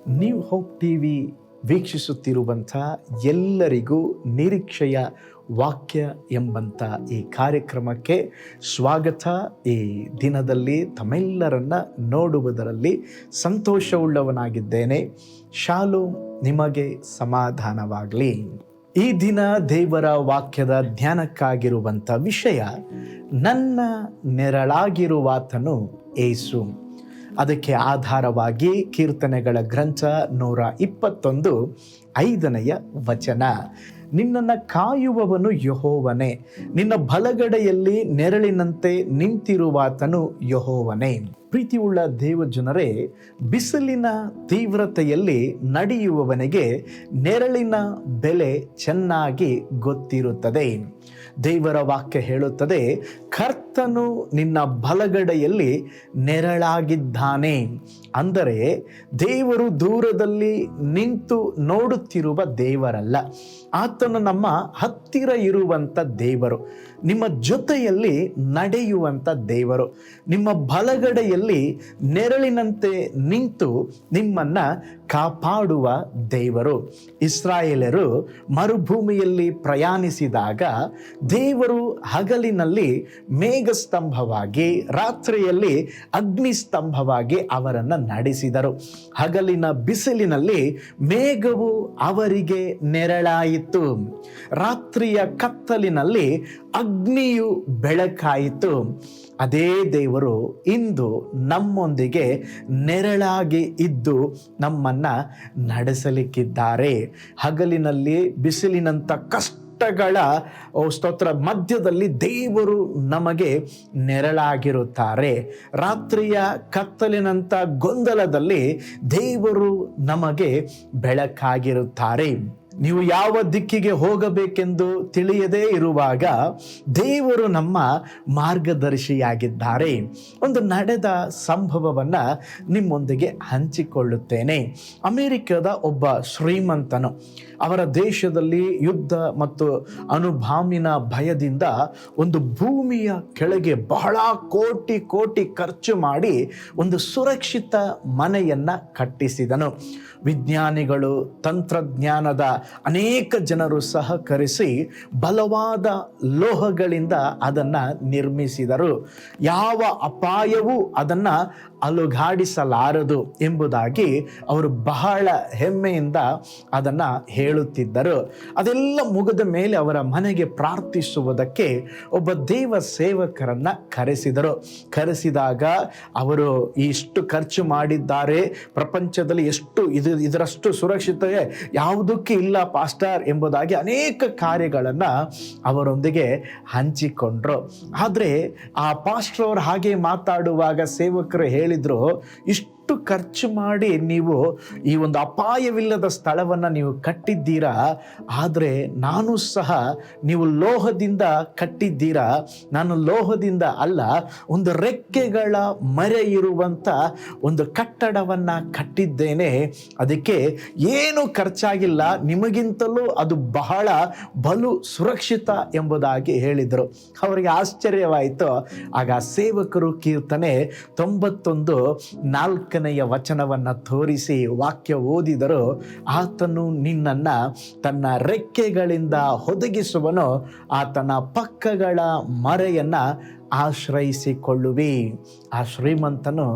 New hope TV ವೀಕ್ಷಿಸುತ್ತಿರುವಂಥ ಎಲ್ಲರಿಗೂ ನಿರೀಕ್ಷೆಯ ವಾಕ್ಯ ಎಂಬಂಥ ಈ ಕಾರ್ಯಕ್ರಮಕ್ಕೆ ಸ್ವಾಗತ. ಈ ದಿನದಲ್ಲಿ ತಮ್ಮೆಲ್ಲರನ್ನ ನೋಡುವುದರಲ್ಲಿ ಸಂತೋಷವುಳ್ಳವನಾಗಿದ್ದೇನೆ. ಶಾಲೋಮ್, ನಿಮಗೆ ಸಮಾಧಾನವಾಗಲಿ. ಈ ದಿನ ದೇವರ ವಾಕ್ಯದ ಧ್ಯಾನಕ್ಕಾಗಿರುವಂಥ ವಿಷಯ, ನನ್ನ ನೆರಳಾಗಿರುವಾತನು ಏಸು. ಅದಕ್ಕೆ ಆಧಾರವಾಗಿ ಕೀರ್ತನೆಗಳ ಗ್ರಂಥ 121:5 ವಚನ, ನಿನ್ನನ್ನು ಕಾಯುವವನು ಯೆಹೋವನೇ, ನಿನ್ನ ಬಲಗಡೆಯಲ್ಲಿ ನೆರಳಿನಂತೆ ನಿಂತಿರುವಾತನು ಯೆಹೋವನೇ. ಪ್ರೀತಿಯುಳ್ಳ ದೇವಜನರೇ, ಬಿಸಿಲಿನ ತೀವ್ರತೆಯಲ್ಲಿ ನಡೆಯುವವನಿಗೆ ನೆರಳಿನ ಬೆಲೆ ಚೆನ್ನಾಗಿ ಗೊತ್ತಿರುತ್ತದೆ. ದೇವರ ವಾಕ್ಯ ಹೇಳುತ್ತದೆ, ಕರ್ತನು ನಿನ್ನ ಬಲಗಡೆಯಲ್ಲಿ ನೆರಳಾಗಿದ್ದಾನೆ. ಅಂದರೆ ದೇವರು ದೂರದಲ್ಲಿ ನಿಂತು ನೋಡುತ್ತಿರುವ ದೇವರಲ್ಲ, ಆತನು ನಮ್ಮ ಹತ್ತಿರ ಇರುವಂಥ ದೇವರು, ನಿಮ್ಮ ಜೊತೆಯಲ್ಲಿ ನಡೆಯುವಂಥ ದೇವರು, ನಿಮ್ಮ ಬಲಗಡೆಯಲ್ಲಿ ನೆರಳಿನಂತೆ ನಿಂತು ನಿಮ್ಮನ್ನ ಕಾಪಾಡುವ ದೇವರು. ಇಸ್ರಾಯೇಲರು ಮರುಭೂಮಿಯಲ್ಲಿ ಪ್ರಯಾಣಿಸಿದಾಗ ದೇವರು ಹಗಲಿನಲ್ಲಿ ಮೇಘಸ್ತಂಭವಾಗಿ, ರಾತ್ರಿಯಲ್ಲಿ ಅಗ್ನಿಸ್ತಂಭವಾಗಿ ಅವರನ್ನು ನಡೆಸಿದರು. ಹಗಲಿನ ಬಿಸಿಲಿನಲ್ಲಿ ಮೇಘವು ಅವರಿಗೆ ನೆರಳಾಯಿತು, ರಾತ್ರಿಯ ಕತ್ತಲಿನಲ್ಲಿ ಅಗ್ನಿಯು ಬೆಳಕಾಯಿತು. ಅದೇ ದೇವರು ಇಂದು ನಮ್ಮೊಂದಿಗೆ ನೆರಳಾಗಿ ಇದ್ದು ನಮ್ಮನ್ನ ನಡೆಸಲಿಕ್ಕಿದ್ದಾರೆ. ಹಗಲಿನಲ್ಲಿ ಬಿಸಿಲಿನಂಥ ಕಷ್ಟಗಳ ಸ್ತೋತ್ರ ಮಧ್ಯದಲ್ಲಿ ದೇವರು ನಮಗೆ ನೆರಳಾಗಿರುತ್ತಾರೆ. ರಾತ್ರಿಯ ಕತ್ತಲಿನಂಥ ಗೊಂದಲದಲ್ಲಿ ದೇವರು ನಮಗೆ ಬೆಳಕಾಗಿರುತ್ತಾರೆ. ನೀವು ಯಾವ ದಿಕ್ಕಿಗೆ ಹೋಗಬೇಕೆಂದು ತಿಳಿಯದೇ ಇರುವಾಗ ದೇವರು ನಮ್ಮ ಮಾರ್ಗದರ್ಶಿಯಾಗಿದ್ದಾರೆ. ಒಂದು ನಡೆದ ಸಂಭವವನ್ನು ನಿಮ್ಮೊಂದಿಗೆ ಹಂಚಿಕೊಳ್ಳುತ್ತೇನೆ. ಅಮೆರಿಕದ ಒಬ್ಬ ಶ್ರೀಮಂತನು ಅವರ ದೇಶದಲ್ಲಿ ಯುದ್ಧ ಮತ್ತು ಅಣುಬಾಂಬಿನ ಭಯದಿಂದ ಒಂದು ಭೂಮಿಯ ಕೆಳಗೆ ಬಹಳ ಕೋಟಿ ಕೋಟಿ ಖರ್ಚು ಮಾಡಿ ಒಂದು ಸುರಕ್ಷಿತ ಮನೆಯನ್ನ ಕಟ್ಟಿಸಿದನು. ವಿಜ್ಞಾನಿಗಳು, ತಂತ್ರಜ್ಞಾನದ ಅನೇಕ ಜನರು ಸಹಕರಿಸಿ ಬಲವಾದ ಲೋಹಗಳಿಂದ ಅದನ್ನು ನಿರ್ಮಿಸಿದರು. ಯಾವ ಅಪಾಯವೂ ಅದನ್ನು ಅಲುಗಾಡಿಸಲಾರದು ಎಂಬುದಾಗಿ ಅವರು ಬಹಳ ಹೆಮ್ಮೆಯಿಂದ ಅದನ್ನು ಹೇಳುತ್ತಿದ್ದರು. ಅದೆಲ್ಲ ಮುಗಿದ ಮೇಲೆ ಅವರ ಮನೆಗೆ ಪ್ರಾರ್ಥಿಸುವುದಕ್ಕೆ ಒಬ್ಬ ದೇವ ಸೇವಕರನ್ನ ಕರೆಸಿದಾಗ ಅವರು ಇಷ್ಟು ಖರ್ಚು ಮಾಡಿದ್ದಾರೆ, ಪ್ರಪಂಚದಲ್ಲಿ ಇದರಷ್ಟು ಸುರಕ್ಷತೆ ಯಾವುದಕ್ಕೆ ಇಲ್ಲ ಪಾಸ್ಟರ್ ಎಂಬುದಾಗಿ ಅನೇಕ ಕಾರ್ಯಗಳನ್ನು ಅವರೊಂದಿಗೆ ಹಂಚಿಕೊಂಡ್ರು. ಆದರೆ ಆ ಪಾಸ್ಟರ್ ಅವರು ಹಾಗೆ ಮಾತಾಡುವಾಗ ಸೇವಕರು ಹೇಳಿದ್ರು, ಇಷ್ಟು ಖರ್ಚು ಮಾಡಿ ನೀವು ಈ ಒಂದು ಅಪಾಯವಿಲ್ಲದ ಸ್ಥಳವನ್ನು ನೀವು ಕಟ್ಟಿದ್ದೀರಾ, ಆದರೆ ನಾನು ಸಹ ನೀವು ಲೋಹದಿಂದ ಕಟ್ಟಿದ್ದೀರಾ, ನಾನು ಲೋಹದಿಂದ ಅಲ್ಲ, ಒಂದು ರೆಕ್ಕೆಗಳ ಮರೆ ಇರುವಂಥ ಒಂದು ಕಟ್ಟಡವನ್ನು ಕಟ್ಟಿದ್ದೇನೆ, ಅದಕ್ಕೆ ಏನು ಖರ್ಚಾಗಿಲ್ಲ, ನಿಮಗಿಂತಲೂ ಅದು ಬಹಳ ಬಲು ಸುರಕ್ಷಿತ ಎಂಬುದಾಗಿ ಹೇಳಿದರು. ಅವರಿಗೆ ಆಶ್ಚರ್ಯವಾಯಿತು. ಆಗ ಸೇವಕರು ಕೀರ್ತನೆ 91:4 ವಚನವನ್ನು ತೋರಿಸಿ ವಾಕ್ಯ ಓದಿದರು. ಆತನು ನಿನ್ನನ್ನ ತನ್ನ ರೆಕ್ಕೆಗಳಿಂದ ಒದಗಿಸುವನು, ಆತನ ಪಕ್ಕಗಳ ಮರೆಯನ್ನ ಆಶ್ರಯಿಸಿಕೊಳ್ಳುವಿ. ಆ ಶ್ರೀಮಂತನು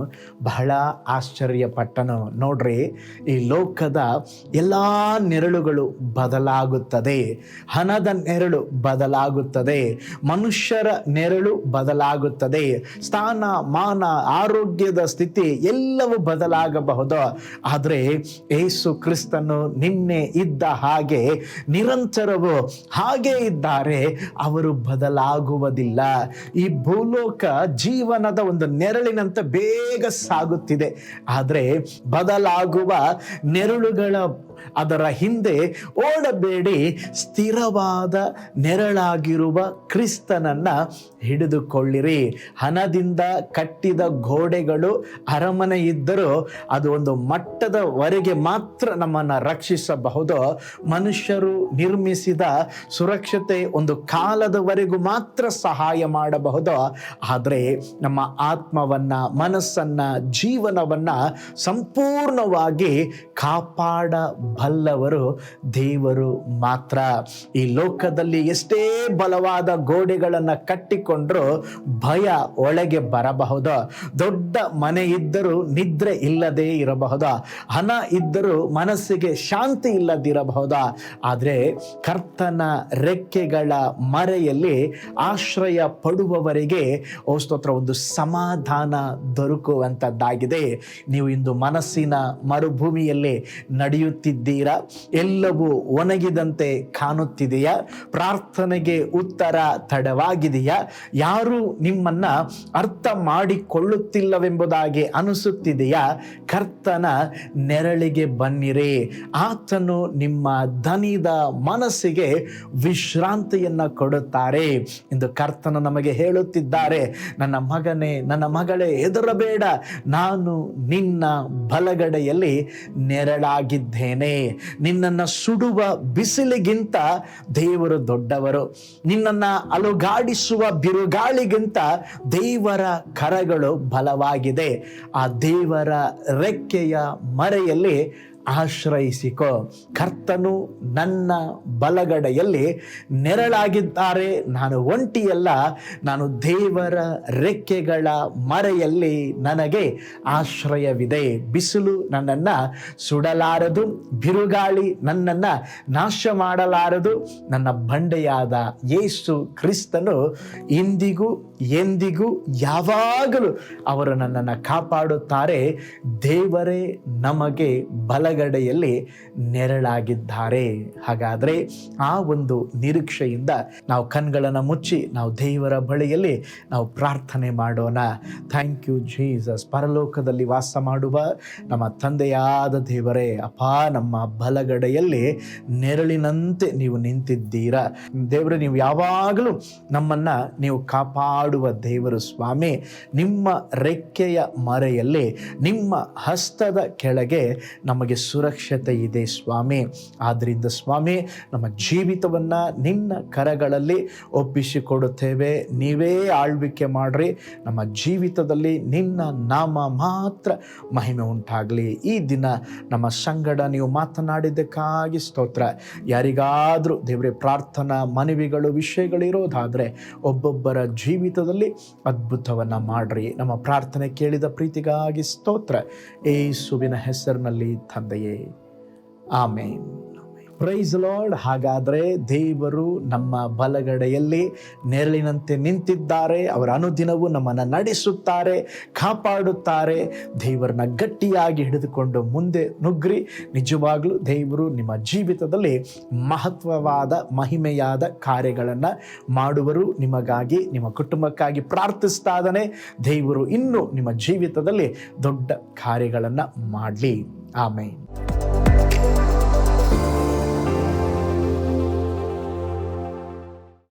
ಬಹಳ ಆಶ್ಚರ್ಯಪಟ್ಟನು. ನೋಡ್ರಿ, ಈ ಲೋಕದ ಎಲ್ಲ ನೆರಳುಗಳು ಬದಲಾಗುತ್ತದೆ. ಹಣದ ನೆರಳು ಬದಲಾಗುತ್ತದೆ, ಮನುಷ್ಯರ ನೆರಳು ಬದಲಾಗುತ್ತದೆ, ಸ್ಥಾನ ಮಾನ ಆರೋಗ್ಯದ ಸ್ಥಿತಿ ಎಲ್ಲವೂ ಬದಲಾಗಬಹುದು. ಆದರೆ ಯೇಸು ಕ್ರಿಸ್ತನು ನಿನ್ನೆ ಇದ್ದ ಹಾಗೆ ನಿರಂತರವೂ ಹಾಗೆ ಇದ್ದಾರೆ, ಅವರು ಬದಲಾಗುವುದಿಲ್ಲ. ಈ ಭೂಲೋಕ ಜೀವನದ ಒಂದು ನೆರಳಿನಂತೆ ಬೇಗ ಸಾಗುತ್ತಿದೆ, ಆದರೆ ಬದಲಾಗುವ ನೆರಳುಗಳ ಅದರ ಹಿಂದೆ ಓಡಬೇಡಿ, ಸ್ಥಿರವಾದ ನೆರಳಾಗಿರುವ ಕ್ರಿಸ್ತನನ್ನ ಹಿಡಿದುಕೊಳ್ಳಿರಿ. ಹಣದಿಂದ ಕಟ್ಟಿದ ಗೋಡೆಗಳು ಅರಮನೆ ಇದ್ದರೂ ಅದು ಒಂದು ಮಟ್ಟದವರೆಗೆ ಮಾತ್ರ ನಮ್ಮನ್ನು ರಕ್ಷಿಸಬಹುದು. ಮನುಷ್ಯರು ನಿರ್ಮಿಸಿದ ಸುರಕ್ಷತೆ ಒಂದು ಕಾಲದವರೆಗೂ ಮಾತ್ರ ಸಹಾಯ ಮಾಡಬಹುದು. ಆದರೆ ನಮ್ಮ ಆತ್ಮವನ್ನ, ಮನಸ್ಸನ್ನ, ಜೀವನವನ್ನ ಸಂಪೂರ್ಣವಾಗಿ ಕಾಪಾಡಬಲ್ಲವರು ದೇವರು ಮಾತ್ರ. ಈ ಲೋಕದಲ್ಲಿ ಎಷ್ಟೇ ಬಲವಾದ ಗೋಡೆಗಳನ್ನು ಕಟ್ಟಿಕೊಂಡ್ರೂ ಭಯ ಒಳಗೆ ಬರಬಹುದು. ದೊಡ್ಡ ಮನೆ ಇದ್ದರೂ ನಿದ್ರೆ ಇಲ್ಲದೆ ಇರಬಹುದು. ಹಣ ಇದ್ದರೂ ಮನಸ್ಸಿಗೆ ಶಾಂತಿ ಇಲ್ಲದಿರಬಹುದು. ಆದರೆ ಕರ್ತನ ರೆಕ್ಕೆಗಳ ಮರೆಯಲ್ಲಿ ಆಶ್ರಯ ಪಡುವವರಿಗೆ ಸ್ತೋತ್ರ ಒಂದು ಸಮಾಧಾನ ದೊರಕುವಂಥದ್ದಾಗಿದೆ. ನೀವು ಇಂದು ಮನಸ್ಸಿನ ಮರುಭೂಮಿಯಲ್ಲಿ ನಡೆಯುತ್ತಿದ್ದೀರಾ? ಎಲ್ಲವೂ ಒಣಗಿದಂತೆ ಕಾಣುತ್ತಿದೆಯಾ? ಪ್ರಾರ್ಥನೆಗೆ ಉತ್ತರ ತಡವಾಗಿದೆಯಾ? ಯಾರು ನಿಮ್ಮನ್ನ ಅರ್ಥ ಮಾಡಿಕೊಳ್ಳುತ್ತಿಲ್ಲವೆಂಬುದಾಗಿ ಅನಿಸುತ್ತಿದೆಯಾ? ಕರ್ತನ ನೆರಳಿಗೆ ಬನ್ನಿರಿ. ಆತನು ನಿಮ್ಮ ದನಿದ ಮನಸ್ಸಿಗೆ ವಿಶ್ರಾಂತಿಯನ್ನ ಕೊಡುತ್ತಾರೆ ಎಂದು ಕರ್ತನು ನಮಗೆ ಹೇಳುತ್ತಿದ್ದಾರೆ. ನನ್ನ ಮಗನೇ, ನನ್ನ ಮಗಳೇ, ಹೆದರಬೇಡ, ನಾನು ನಿನ್ನ ಬಲಗಡೆಯಲ್ಲಿ ನೆರಳಾಗಿದ್ದೇನೆ. ನಿನ್ನನ್ನು ಸುಡುವ ಬಿಸಿಲಿಗಿಂತ ದೇವರು ದೊಡ್ಡವರು. ನಿನ್ನನ್ನು ಅಲುಗಾಡಿಸುವ ಬಿರುಗಾಳಿಗಿಂತ ದೇವರ ಕರಗಳು ಬಲವಾಗಿದೆ. ಆ ದೇವರ ರೆಕ್ಕೆಯ ಮರೆಯಲ್ಲಿ ಆಶ್ರಯಿಸಿಕೋ. ಕರ್ತನು ನನ್ನ ಬಲಗಡೆಯಲ್ಲಿ ನೆರಳಾಗಿದ್ದಾರೆ. ನಾನು ಒಂಟಿಯಲ್ಲ, ನಾನು ದೇವರ ರೆಕ್ಕೆಗಳ ಮರೆಯಲ್ಲಿ ನನಗೆ ಆಶ್ರಯವಿದೆ. ಬಿಸಿಲು ನನ್ನನ್ನು ಸುಡಲಾರದು, ಬಿರುಗಾಳಿ ನನ್ನನ್ನು ನಾಶ ಮಾಡಲಾರದು. ನನ್ನ ಬಂಡೆಯಾದ ಯೇಸು ಕ್ರಿಸ್ತನು ಇಂದಿಗೂ ಎಂದಿಗೂ ಯಾವಾಗಲೂ ಅವರು ನನ್ನನ್ನು ಕಾಪಾಡುತ್ತಾರೆ. ದೇವರೇ ನಮಗೆ ಬಲಗಡೆಯಲ್ಲಿ ನೆರಳಾಗಿದ್ದಾರೆ. ಹಾಗಾದರೆ ಆ ಒಂದು ನಿರೀಕ್ಷೆಯಿಂದ ನಾವು ಕಣ್ಗಳನ್ನು ಮುಚ್ಚಿ ನಾವು ದೇವರ ಬಳಿಯಲ್ಲಿ ನಾವು ಪ್ರಾರ್ಥನೆ ಮಾಡೋಣ. Thank you Jesus. ಪರಲೋಕದಲ್ಲಿ ವಾಸ ಮಾಡುವ ನಮ್ಮ ತಂದೆಯಾದ ದೇವರೇ, ಅಪ್ಪ, ನಮ್ಮ ಬಲಗಡೆಯಲ್ಲಿ ನೆರಳಿನಂತೆ ನೀವು ನಿಂತಿದ್ದೀರಾ. ದೇವರೇ, ನೀವು ಯಾವಾಗಲೂ ನಮ್ಮನ್ನು ನೀವು ಕಾಪಾಡುವ ದೇವರು ಸ್ವಾಮಿ. ನಿಮ್ಮ ರೆಕ್ಕೆಯ ಮರೆಯಲ್ಲಿ, ನಿಮ್ಮ ಹಸ್ತದ ಕೆಳಗೆ ನಮಗೆ ಸುರಕ್ಷತೆ ಇದೆ ಸ್ವಾಮಿ. ಆದ್ದರಿಂದ ಸ್ವಾಮಿ, ನಮ್ಮ ಜೀವಿತವನ್ನು ನಿನ್ನ ಕರಗಳಲ್ಲಿ ಒಪ್ಪಿಸಿಕೊಡುತ್ತೇವೆ. ನೀವೇ ಆಳ್ವಿಕೆ ಮಾಡ್ರಿ. ನಮ್ಮ ಜೀವಿತದಲ್ಲಿ ನಿನ್ನ ನಾಮ ಮಾತ್ರ ಮಹಿಮೆ ಉಂಟಾಗಲಿ. ಈ ದಿನ ನಮ್ಮ ಸಂಗಡ ನೀವು ಮಾತನಾಡಿದ್ದಕ್ಕಾಗಿ ಸ್ತೋತ್ರ. ಯಾರಿಗಾದರೂ ದೇವರೇ ಪ್ರಾರ್ಥನಾ ಮನವಿಗಳು, ವಿಷಯಗಳಿರೋದಾದರೆ ಒಬ್ಬೊಬ್ಬರ ಜೀವಿತದಲ್ಲಿ ಅದ್ಭುತವನ್ನು ಮಾಡ್ರಿ. ನಮ್ಮ ಪ್ರಾರ್ಥನೆ ಕೇಳಿದ ಪ್ರೀತಿಗಾಗಿ ಸ್ತೋತ್ರ. ಯೇಸುವಿನ ಹೆಸರಿನಲ್ಲಿ ತಂದೆಯೇ, ಆಮೇನ್. Price lord. ಹಾಗಾದರೆ ದೇವರು ನಮ್ಮ ಬಲಗಡೆಯಲ್ಲಿ ನೆರಳಿನಂತೆ ನಿಂತಿದ್ದಾರೆ. ಅವರ ಅನುದಿನವೂ ನಮ್ಮನ್ನು ನಡೆಸುತ್ತಾರೆ, ಕಾಪಾಡುತ್ತಾರೆ. ದೇವರನ್ನ ಗಟ್ಟಿಯಾಗಿ ಹಿಡಿದುಕೊಂಡು ಮುಂದೆ ನುಗ್ಗ್ರಿ. ನಿಜವಾಗ್ಲೂ ದೇವರು ನಿಮ್ಮ ಜೀವಿತದಲ್ಲಿ ಮಹತ್ವವಾದ, ಮಹಿಮೆಯಾದ ಕಾರ್ಯಗಳನ್ನು ಮಾಡುವರು. ನಿಮಗಾಗಿ, ನಿಮ್ಮ ಕುಟುಂಬಕ್ಕಾಗಿ ಪ್ರಾರ್ಥಿಸ್ತಾ ಇದ್ದಾನೆ. ದೇವರು ಇನ್ನೂ ನಿಮ್ಮ ಜೀವಿತದಲ್ಲಿ ದೊಡ್ಡ ಕಾರ್ಯಗಳನ್ನು ಮಾಡಲಿ. ಆಮೇನ್.